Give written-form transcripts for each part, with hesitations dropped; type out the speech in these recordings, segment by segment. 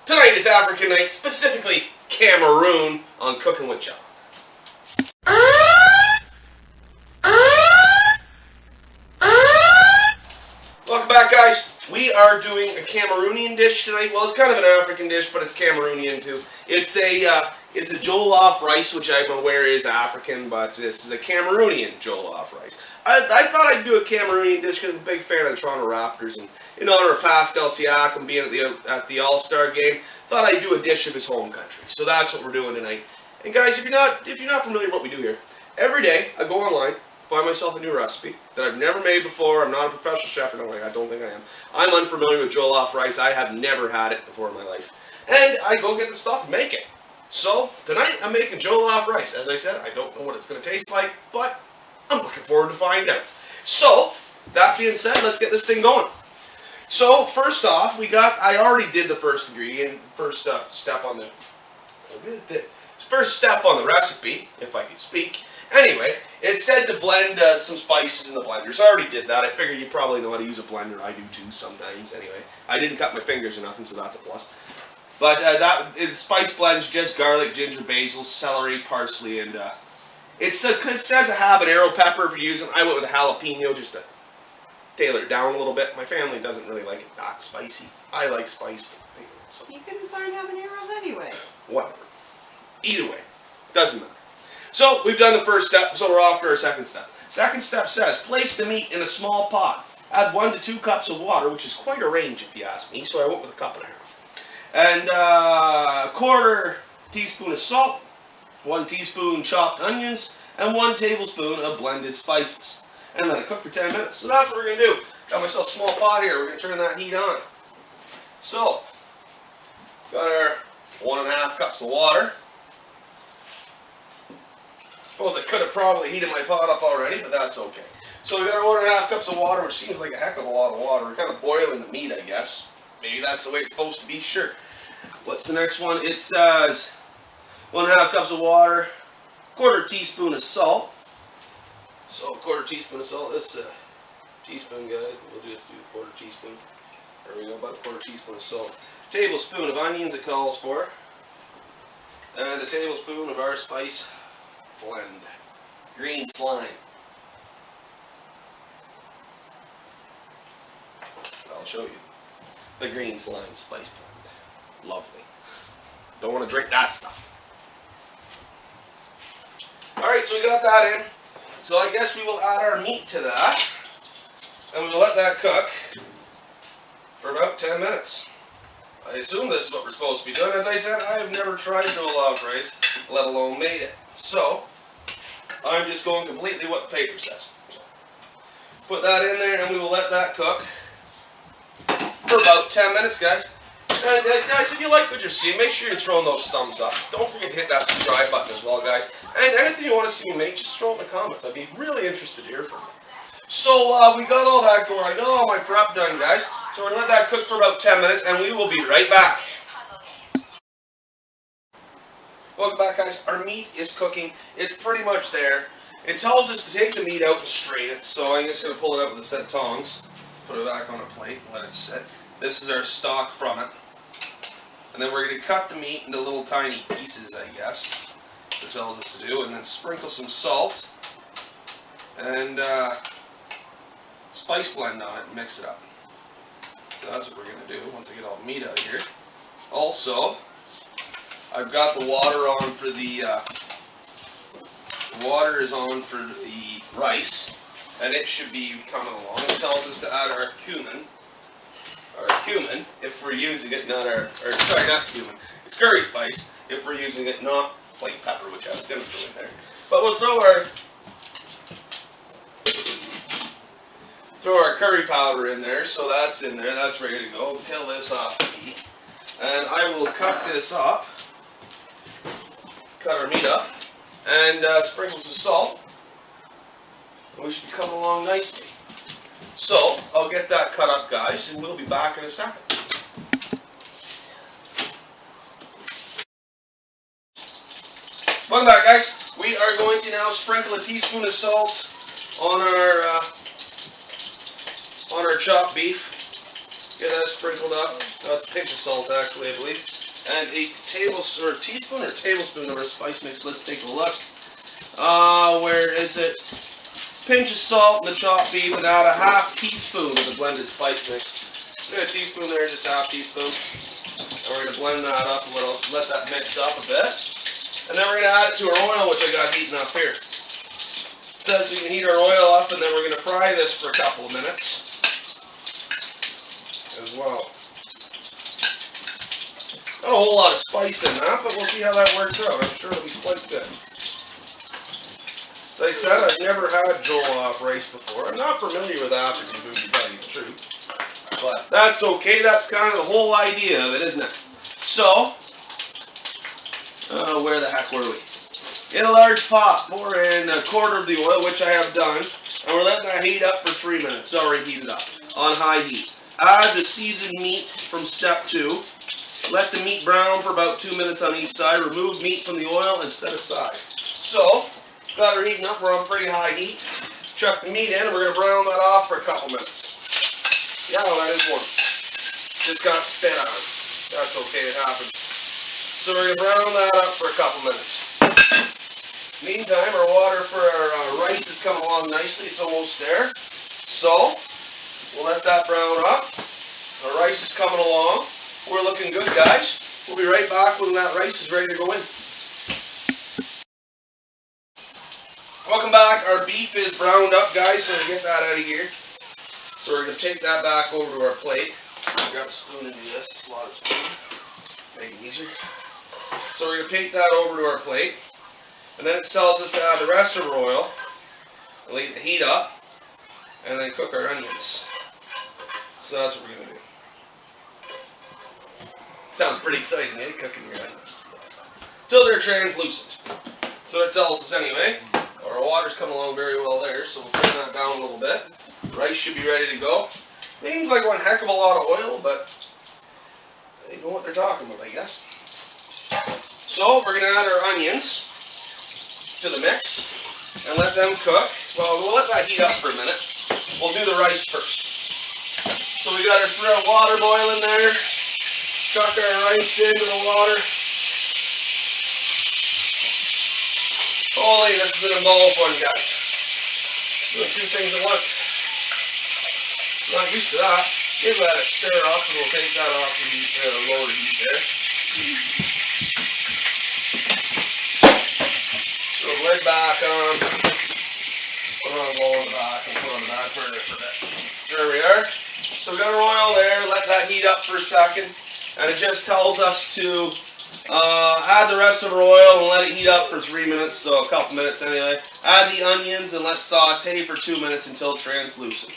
Tonight is African night, specifically Cameroon, on Cooking with Jon. Welcome back, guys. We are doing a Cameroonian dish tonight. Well, it's kind of an African dish, but it's Cameroonian too. It's a jollof rice, which I'm aware is African, but this is a Cameroonian jollof rice. I thought I'd do a Cameroonian dish because I'm a big fan of the Toronto Raptors, and in honor of Pascal Siakam being at the All-Star game, thought I'd do a dish of his home country. So that's what we're doing tonight. And guys, if you're not familiar with what we do here, every day I go online, find myself a new recipe that I've never made before. I'm not a professional chef, or anything. I don't think I am. I'm unfamiliar with jollof rice. I have never had it before in my life. And I go get the stuff and make it. So tonight I'm making jollof rice. As I said, I don't know what it's going to taste like, but I'm looking forward to find out. So, that being said, let's get this thing going. So, first off, I already did the first ingredient, first step on the recipe, if I could speak. Anyway, it said to blend some spices in the blender, so I already did that. I figured you probably know how to use a blender. I do too sometimes, anyway. I didn't cut my fingers or nothing, so that's a plus. But spice blends just garlic, ginger, basil, celery, parsley, and it says a habanero pepper if you're using. I went with a jalapeno just to tailor it down a little bit. My family doesn't really like it that spicy. I like spice. So. You couldn't find habaneros anyway. Whatever. Either way, doesn't matter. So we've done the first step, so we're off to our second step. Second step says place the meat in a small pot. Add 1 to 2 cups of water, which is quite a range if you ask me. So I went with 1.5 cups. And a 1/4 teaspoon of salt, 1 teaspoon chopped onions, and 1 tablespoon of blended spices. And let it cook for 10 minutes. So that's what we're going to do. Got myself a small pot here. We're going to turn that heat on. So, got our 1.5 cups of water. Suppose I could have probably heated my pot up already, but that's okay. So we got our 1.5 cups of water, which seems like a heck of a lot of water. We're kind of boiling the meat, I guess. Maybe that's the way it's supposed to be, sure. What's the next one? It says 1.5 cups of water, 1/4 teaspoon of salt. So 1/4 teaspoon of salt. This teaspoon, guys. We'll just do 1/4 teaspoon. There we go, about 1/4 teaspoon of salt. Tablespoon of onions it calls for. And a tablespoon of our spice blend. Green slime. I'll show you. The green slime spice blend. Lovely. Don't want to drink that stuff. Alright, so we got that in. So I guess we will add our meat to that. And we will let that cook for about 10 minutes. I assume this is what we're supposed to be doing. As I said, I have never tried jollof rice, let alone made it. So, I'm just going completely what the paper says. So, put that in there and we will let that cook for about 10 minutes, guys. And guys, if you like what you're seeing, make sure you're throwing those thumbs up. Don't forget to hit that subscribe button as well, guys. And anything you want to see me make, just throw it in the comments. I'd be really interested to hear from you. So, we got all that going. I got all my prep done, guys. So we're going to let that cook for about 10 minutes, and we will be right back. Welcome back, guys. Our meat is cooking. It's pretty much there. It tells us to take the meat out and strain it. So I'm just going to pull it out with a set of tongs. Put it back on a plate and let it sit. This is our stock from it. And then we're going to cut the meat into little tiny pieces, I guess. It tells us to do. And then sprinkle some salt. And spice blend on it and mix it up. So that's what we're going to do once I get all the meat out of here. Also, I've got the water on for the water is on for the rice, and it should be coming along. It tells us to add our cumin. Our cumin, if we're using it, not cumin. It's curry spice if we're using it, not plain pepper, which I was going to throw in there. But we'll throw our curry powder in there, so that's in there, that's ready to go. Tail this off the heat. And I will cut this up, cut our meat up, and sprinkle some salt. And we should be coming along nicely. So, I'll get that cut up, guys, and we'll be back in a second. Welcome back, guys. We are going to now sprinkle a teaspoon of salt on our chopped beef. Get that sprinkled up. That's a pinch of salt, actually, I believe. And a teaspoon or tablespoon of our spice mix. Let's take a look. Where is it? Pinch of salt in the chopped beef, and add a half teaspoon of the blended spice mix. Get a teaspoon there, just half teaspoon. And we're going to blend that up a little. Let that mix up a bit. And then we're going to add it to our oil, which I got heating up here. It says we can heat our oil up, and then we're going to fry this for a couple of minutes as well. Not a whole lot of spice in that, but we'll see how that works out. I'm sure it'll be quite good. As I said, I've never had jollof rice before. I'm not familiar with African food, to tell you the truth. But that's okay. That's kind of the whole idea of it, isn't it? So, where the heck were we? In a large pot, pour in a quarter of the oil, which I have done, and we're letting that heat up for 3 minutes. It's already heated up on high heat. Add the seasoned meat from step 2. Let the meat brown for about 2 minutes on each side. Remove meat from the oil and set aside. So, got her heating up. We're on pretty high heat. Chuck the meat in, and we're going to brown that off for a couple minutes. Yeah, that is warm. Just got spit on. That's okay, it happens. So we're going to brown that up for a couple minutes. Meantime, our water for our rice is coming along nicely. It's almost there. So, we'll let that brown up. Our rice is coming along. We're looking good, guys. We'll be right back when that rice is ready to go in. Welcome back. Our beef is browned up, guys, so we get that out of here. So we're going to take that back over to our plate. Grab a spoon and do this. It's a lot of spoon. Make it easier. So we're going to take that over to our plate. And then it tells us to add the rest of our oil. Leave the heat up. And then cook our onions. So that's what we're going to do. Sounds pretty exciting, eh? Cooking your onions. Till they're translucent. So it tells us anyway. Our water's coming along very well there, so we'll turn that down a little bit. Rice should be ready to go. Seems like one heck of a lot of oil, but they know what they're talking about, I guess. So we're going to add our onions to the mix and let them cook. Well, we'll let that heat up for a minute. We'll do the rice first. So we got our water boiling there. Chuck our rice into the water. Holy, this is an involved one, guys. Doing 2 things at once. I'm not used to that. Give that a stir up and we'll take that off the heat, lower heat there. Throw the lid back on. Put it on low in the back and put it on the back burner for a bit. There we are. So we got our oil there. Let that heat up for a second. And it just tells us to add the rest of our oil and let it heat up for 3 minutes, so a couple minutes anyway. Add the onions and let saute for 2 minutes until translucent.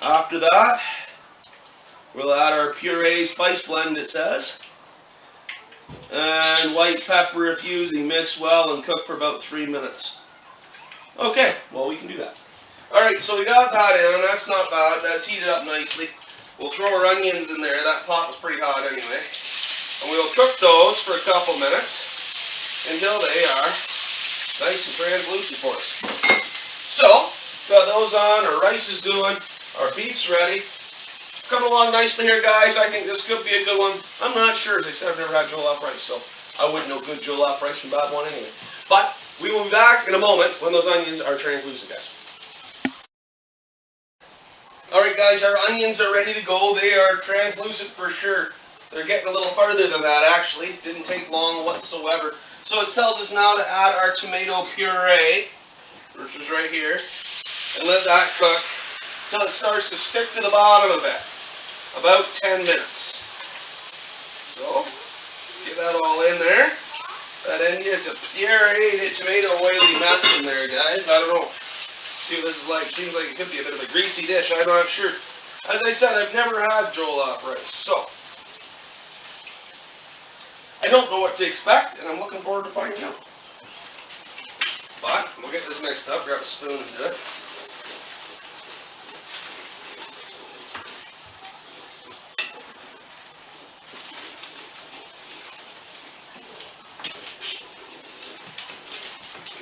After that, we'll add our puree spice blend, it says. And white pepper if using, mix well and cook for about 3 minutes. Okay, well we can do that. Alright, so we got that in, that's not bad, that's heated up nicely. We'll throw our onions in there. That pot was pretty hot anyway. And we'll cook those for a couple minutes until they are nice and translucent for us. So, got those on. Our rice is doing. Our beef's ready. Coming along nicely here, guys. I think this could be a good one. I'm not sure. As I said, I've never had jollof rice, so I wouldn't know good jollof rice from bad one anyway. But we will be back in a moment when those onions are translucent, guys. Alright guys, our onions are ready to go. They are translucent for sure. They're getting a little farther than that actually. Didn't take long whatsoever. So it tells us now to add our tomato puree, which is right here, and let that cook until it starts to stick to the bottom of it. About 10 minutes. So, get that all in there. That onion, it's a pureed tomato oily mess in there, guys. I don't know. See what this is like. Seems like it could be a bit of a greasy dish. I'm not sure. As I said, I've never had jollof rice, so I don't know what to expect, and I'm looking forward to finding out. But we'll get this mixed up. Grab a spoon and do it.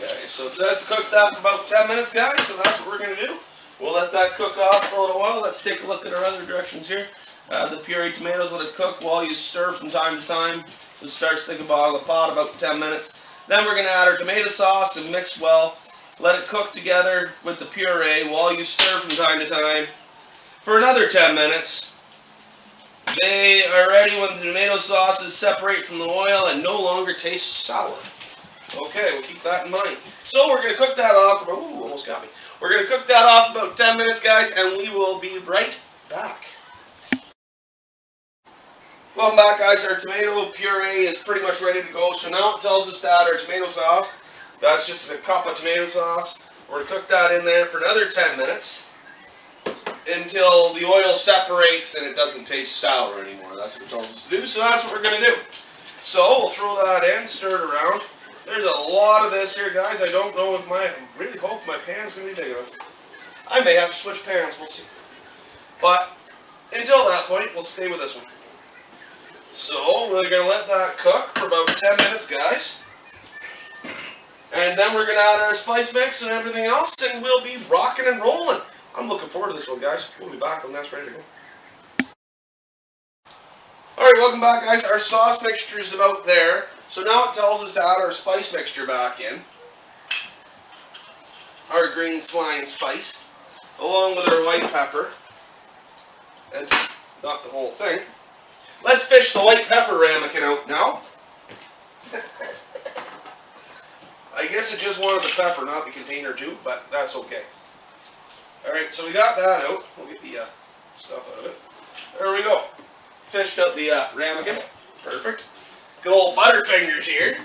Okay, so it says to cook that for about 10 minutes, guys, so that's what we're going to do. We'll let that cook off for a little while. Let's take a look at our other directions here. Add the pureed tomatoes, let it cook while you stir from time to time. It starts to bog the pot about 10 minutes. Then we're going to add our tomato sauce and mix well. Let it cook together with the puree while you stir from time to time for another 10 minutes. They are ready when the tomato sauces separate from the oil and no longer taste sour. Okay, we'll keep that in mind. So we're going to cook that off. Ooh, almost got me. We're going to cook that off about 10 minutes, guys, and we will be right back. Welcome back, guys. Our tomato puree is pretty much ready to go. So now it tells us to add our tomato sauce. That's just a cup of tomato sauce. We're going to cook that in there for another 10 minutes until the oil separates and it doesn't taste sour anymore. That's what it tells us to do. So that's what we're going to do. So we'll throw that in, stir it around. There's a lot of this here, guys. I don't know if I really hope my pan's going to be big enough. I may have to switch pans. We'll see. But until that point, we'll stay with this one. So we're going to let that cook for about 10 minutes, guys. And then we're going to add our spice mix and everything else, and we'll be rocking and rolling. I'm looking forward to this one, guys. We'll be back when that's ready to go. Alright, welcome back, guys. Our sauce mixture is about there. So now it tells us to add our spice mixture back in. Our green slime spice, along with our white pepper. And not the whole thing. Let's fish the white pepper ramekin out now. I guess it just wanted the pepper, not the container too, but that's okay. Alright, so we got that out. We'll get the stuff out of it. There we go. Fished out the ramekin. Perfect. Good old butterfingers here.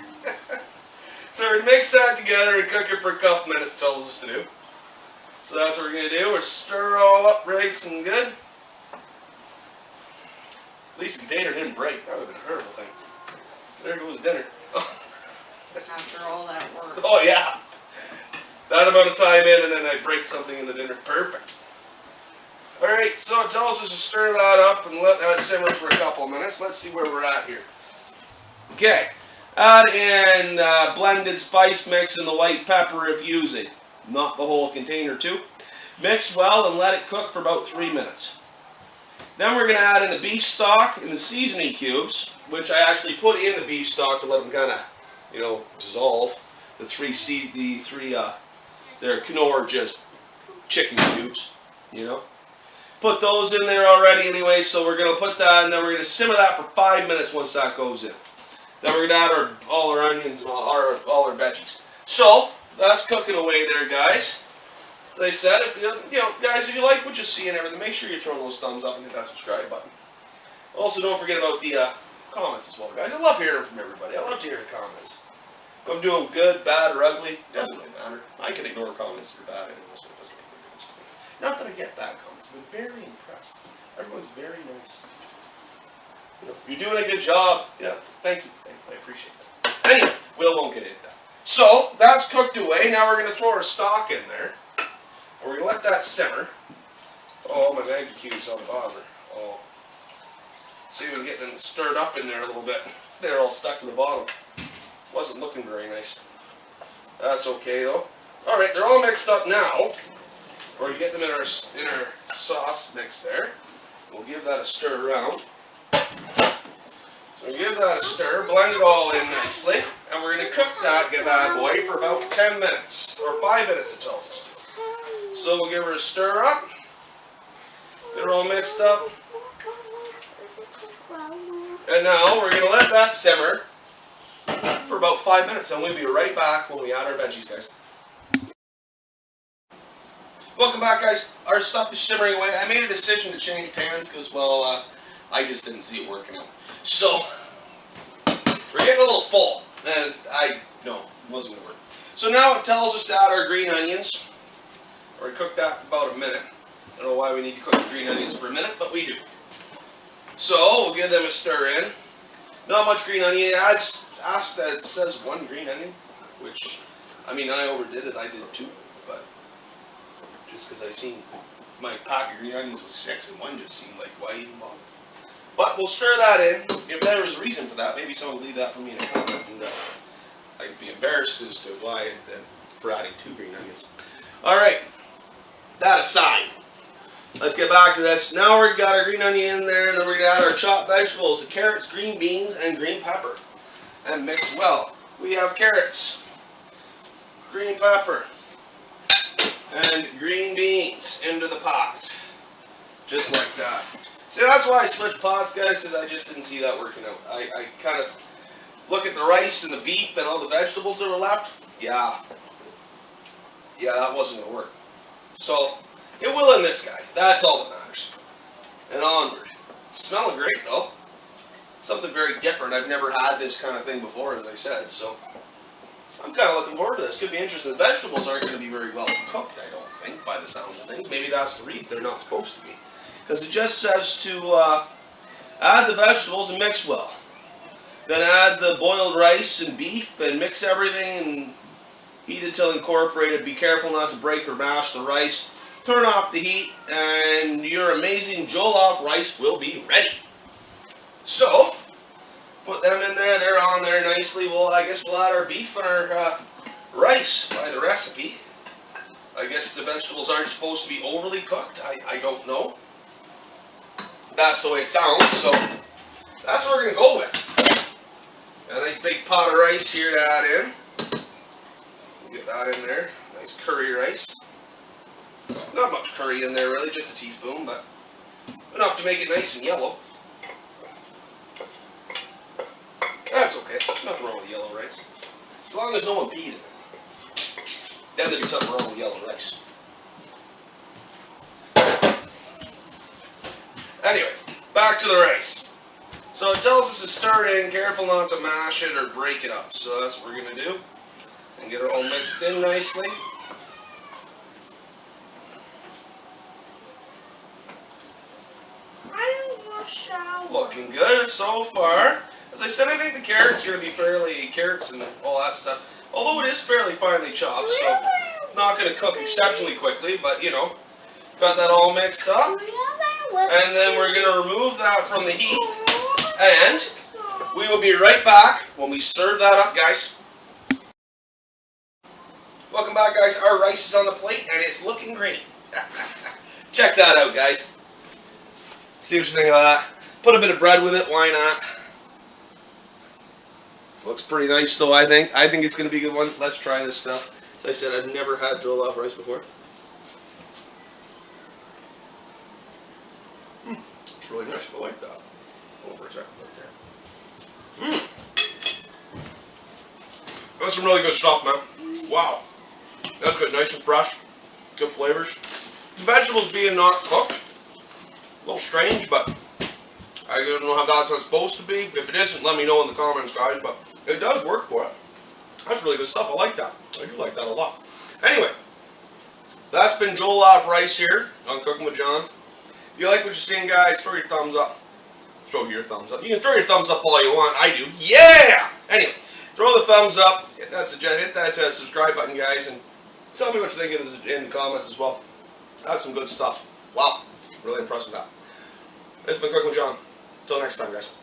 So we're going to mix that together and cook it for a couple minutes, tells us to do. So that's what we're going to do. We're stir it all up nice and good. At least the container didn't break. That would have been a horrible thing. There goes dinner. After all that work. Oh yeah. That amount of time in and then I break something in the dinner. Perfect. Alright, so it tells us to stir that up and let that simmer for a couple of minutes. Let's see where we're at here. Okay. Add in blended spice mix and the white pepper if using. Not the whole container too. Mix well and let it cook for about 3 minutes. Then we're going to add in the beef stock and the seasoning cubes, which I actually put in the beef stock to let them kind of, dissolve. They're Knorr just chicken cubes, Put those in there already anyway, so we're going to put that, and then we're going to simmer that for 5 minutes once that goes in. Then we're going to add all our onions and all our veggies. So, that's cooking away there, guys. As I said, guys, if you like what you see and everything, make sure you're throwing those thumbs up and hit that subscribe button. Also, don't forget about the comments as well, guys. I love hearing from everybody. I love to hear the comments. If I'm doing good, bad, or ugly, it doesn't really matter. I can ignore comments that are bad anyway, so it doesn't make a difference to me. Not that I get bad comments. I've been very impressed. Everyone's very nice. You're doing a good job. Yeah, thank you. I appreciate that. Anyway, we won't get into that. So, that's cooked away. Now we're going to throw our stock in there. And we're going to let that simmer. Oh, my Maggie cubes on the bottom. Oh. See, we can get them stirred up in there a little bit. They're all stuck to the bottom. Wasn't looking very nice. That's okay though. Alright, they're all mixed up now. We're going to get them in our sauce mix there. We'll give that a stir around. So we'll give that a stir, blend it all in nicely, and we're going to cook that bad boy for about 10 minutes, or 5 minutes it tells us to. So we'll give her a stir up. Get her all mixed up. And now we're going to let that simmer for about 5 minutes, and we'll be right back when we add our veggies, guys. Welcome back, guys. Our stuff is simmering away. I made a decision to change pans because, well, I just didn't see it working out. So, we're getting a little full, and it wasn't going to work. So now it tells us to add our green onions. We're going to cook that for about a minute. I don't know why we need to cook the green onions for a minute, but we do. So, we'll give them a stir in. Not much green onion. It says 1 green onion, which, I overdid it. I did 2, but just because I seen my pack of green onions was 6, and 1 just seemed like, why even bother? But we'll stir that in. If there was a reason for that, maybe someone would leave that for me in a comment, and I'd be embarrassed as to why for adding 2 green onions. All right, that aside, let's get back to this. Now we've got our green onion in there, and then we're going to add our chopped vegetables, the carrots, green beans, and green pepper. And mix well. We have carrots, green pepper, and green beans into the pot. Just like that. See, that's why I switched pots, guys, because I just didn't see that working out. I kind of look at the rice and the beef and all the vegetables that were left. Yeah, that wasn't going to work. So, it will in this guy. That's all that matters. And onward. It's smelling great, though. Something very different. I've never had this kind of thing before, as I said, so I'm kind of looking forward to this. Could be interesting. The vegetables aren't going to be very well cooked, I don't think, by the sounds of things. Maybe that's the reason they're not supposed to be. Because it just says to add the vegetables and mix well. Then add the boiled rice and beef and mix everything and heat until incorporated. Be careful not to break or mash the rice. Turn off the heat and your amazing jollof rice will be ready. So, put them in there. They're on there nicely. Well, I guess we'll add our beef and our rice by the recipe. I guess the vegetables aren't supposed to be overly cooked. I don't know. That's the way it sounds, so that's what we're going to go with. A nice big pot of rice here to add in. Get that in there. Nice curry rice. Not much curry in there really, just a teaspoon, but enough to make it nice and yellow. That's okay. Nothing wrong with yellow rice. As long as no one peed in it. Then there'd be something wrong with yellow rice. Anyway, back to the rice. So it tells us to stir it in, careful not to mash it or break it up. So that's what we're going to do. And get it all mixed in nicely. Looking good so far. As I said, I think the carrots are going to be carrots and all that stuff. Although it is fairly finely chopped, so it's not going to cook exceptionally quickly, but you know, got that all mixed up. And then we're going to remove that from the heat. And we will be right back when we serve that up, guys. Welcome back, guys. Our rice is on the plate and it's looking great. Check that out, guys. See what you think of that. Put a bit of bread with it, why not? Looks pretty nice though, I think. I think it's going to be a good one. Let's try this stuff. As I said, I've never had jollof rice before. It's really nice. I like that. Hold on for a second right there. That's some really good stuff, man. Wow. That's good. Nice and fresh. Good flavors. The vegetables being not cooked. A little strange, but I don't know how that's supposed to be. If it isn't, let me know in the comments, guys. But it does work for it. That's really good stuff. I like that. I do like that a lot. Anyway, that's been jollof rice here on Cooking with John. If you like what you're seeing, guys, throw your thumbs up. Throw your thumbs up. You can throw your thumbs up all you want. I do. Yeah! Anyway, throw the thumbs up. Hit that subscribe button, guys, and tell me what you think in the comments as well. That's some good stuff. Wow. Really impressed with that. It's been Cooking with John. Until next time, guys.